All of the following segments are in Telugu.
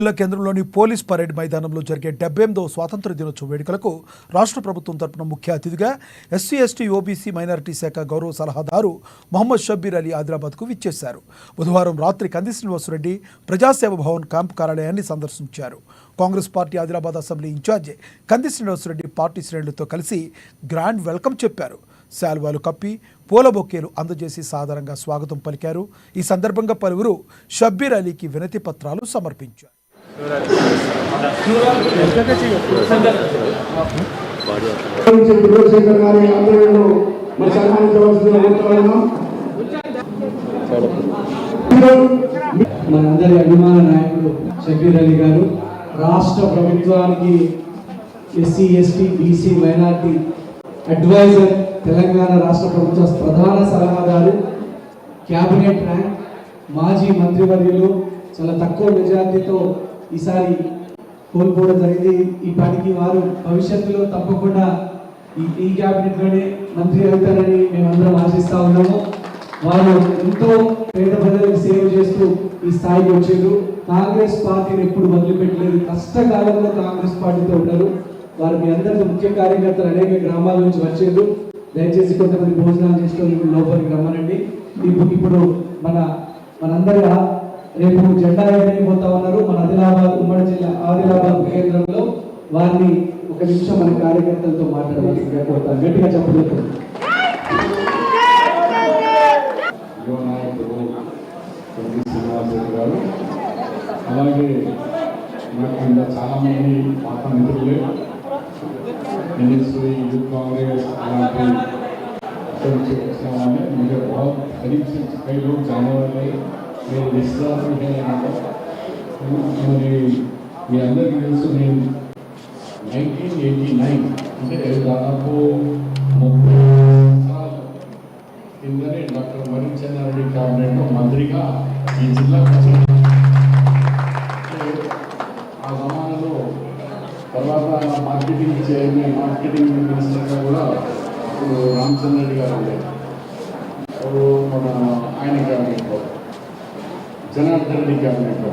జిల్లా కేంద్రంలోని పోలీస్ పరేడ్ మైదానంలో జరిగే 78వ స్వాతంత్ర దినోత్సవ వేడుకలకు రాష్ట్ర ప్రభుత్వం తరపున ముఖ్య అతిథిగా ఎస్సీ ఎస్టీ ఓబీసీ మైనారిటీ శాఖ గౌరవ సలహాదారు మొహమ్మద్ షబ్బీర్ అలీ ఆదిలాబాద్కు విచ్చేశారు. బుధవారం రాత్రి కంది శ్రీనివాసరెడ్డి ప్రజాసేవ భవన్ క్యాంపు కార్యాలయాన్ని సందర్శించారు. Congress party Adilabad assembly in charge Kandi Srinivasareddy party శ్రేణులతో కలిసి గ్రాండ్ వెల్కమ్ చెప్పారు. శాల్వాలు కప్పి పూల బొకేలు అందజేసి సాధారణంగా స్వాగతం పలికారు. ఈ సందర్భంగా పలువురు షబ్బీర్ అలీకి వినతి పత్రాలు సమర్పించారు. మనందరి అభిమాన నాయకుడు షబ్బీర్ అలీ గారు రాష్ట్ర ప్రభుత్వానికి SC ST BC minority adviser, Telangana రాష్ట్ర ప్రభుత్వ ప్రధాన సలహాదారు, క్యాబినెట్ ర్యాంక్, మాజీ మంత్రివర్యులు చాలా తక్కువ మెజార్టీతో ఈసారి కోల్పోవడం జరిగింది. ఈ పనికి వారు భవిష్యత్తులో తప్పకుండా ఈ క్యాబినెట్లోనే మంత్రి అవుతారని మేమందరం ఆశిస్తూ ఉన్నాము. వారు ఎంతో పేద ప్రజలకు సేవ చేస్తూ ఈ స్థాయికి వచ్చారు. కాంగ్రెస్ పార్టీని ఎప్పుడు వదిలిపెట్టలేదు. కష్టకాలంలో కాంగ్రెస్ పార్టీతో ఉన్నారు. వారు మీ అందరికీ ముఖ్య కార్యకర్తలు అనేక గ్రామాల నుంచి వచ్చేది. దయచేసి కొంతమంది భోజనాలు చేసుకొని లోపలికి రమ్మనండి. ఇప్పుడు మనందరి రేపు జెండా ఎగరేయబోతా ఉన్నారు. మన ఆదిలాబాద్ ఉమ్మడి జిల్లా ఆదిలాబాద్ కేంద్రంలో వారిని ఒక నిమిషం మన కార్యకర్తలతో మాట్లాడవలసిందిగా కోరుతాను. గట్టిగా చెప్పగలుగుతారు. అలాగే నాకు ఇంకా చాలామంది పాత మిత్రులే एनएसयू यूथ कांग्रेस అలాంటి వచ్చామని मुझे बहुत करीब से कई लोग जाने वाले मेरे रिश्तेदार भी हैं. మరి మీ అందరికీ తెలుసు నేను 1989 అంటే దాదాపు 30 సంవత్సరాల కిందనే డాక్టర్ మర్రి చెన్నారెడ్డి క్యాబినెట్లో మంత్రిగా ఈ జిల్లాకు వచ్చాను. ఆ జమానాలో తర్వాత మార్కెటింగ్ చైర్మన్, మార్కెటింగ్ మినిస్టర్గా కూడా ఇప్పుడు రామచంద్ర రెడ్డి గారు ఉండేది. ఇప్పుడు మన ఆయన క్యాబినెట్లో జనార్దన్ రెడ్డి క్యాబినెట్లో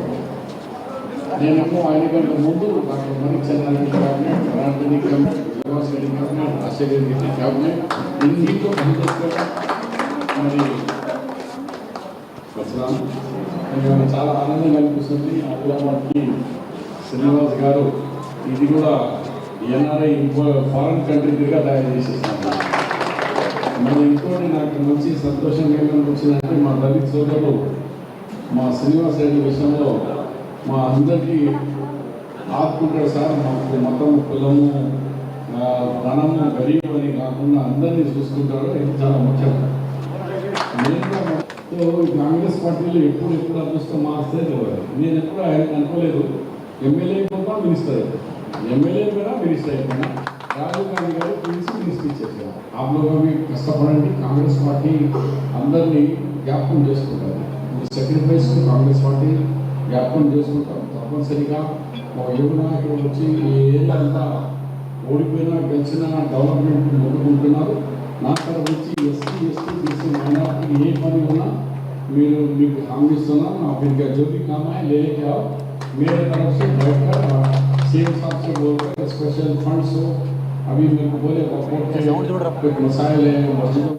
నేనేమో ఆయన కంటే ముందు doctor Marri Chennareddy cabinet, Janardhan Reddy cabinet, Srinivas Reddy cabinet, Rajasekhar Reddy cabinet ఇన్నింటిలో పనిచేస్తారు. మరి చాలా ఆనందంగా అనిపిస్తుంది. ఆదిలాబాద్కి శ్రీనివాస్ గారు ఇది కూడా ఎన్ఆర్ఐ ఫారెన్ కంట్రీ తిరిగా తయారు చేసేస్తాను. మరి ఇంకోటి నాకు మంచి సంతోషంగా ఏమనిపించిందంటే మా దళిత సోదరులు మా శ్రీనివాస్ రెడ్డి విషయంలో మా అందరికీ ఆదుకుంటాడు సార్. మాకు మతం, కులము, ధనము, గరీబు అని కాకుండా అందరినీ చూసుకుంటాడు. ఇది చాలా ముఖ్యం. కాంగ్రెస్ పార్టీలో ఎప్పుడు అదృష్టం మాస్తే నేను ఎప్పుడు ఆయన అనుకోలేదు. ఎమ్మెల్యే పోతా మినిస్టర్ అయిపోయింది, ఎమ్మెల్యే కూడా మినిస్టర్ అయిపోయినా. రాహుల్ గాంధీ గారు పిలిచి మినిస్టర్ ఇచ్చేసారు. ఆ లోగా కష్టపడండి, కాంగ్రెస్ పార్టీ అందరినీ జ్ఞాపకం చేసుకుంటారు. ఈ సాక్రిఫైస్ కాంగ్రెస్ పార్టీ జ్ఞాపకం చేసుకుంటాం. తప్పనిసరిగా ఒక యువ నాయకుడు వచ్చి ఈ ఏరియా అంతా ఓడిపోయినా గెలిచినా డెవలప్మెంట్ మొదలుకుంటున్నారు. నా తరఫు నుంచి ఎస్సీ ఎస్టీ బీసీ మైనార్టీ ఏ పని ఉన్నా మీరు మీకు హామీ ఇస్తున్నా. నా फिर जो भी काम है ले लेके आओ. मेरे तरफ से बैठकर सीएम साहब से बोलकर स्पेशल फंड्स हो. अभी मेरे को बोले कोई मसाइल है, मस्जिदों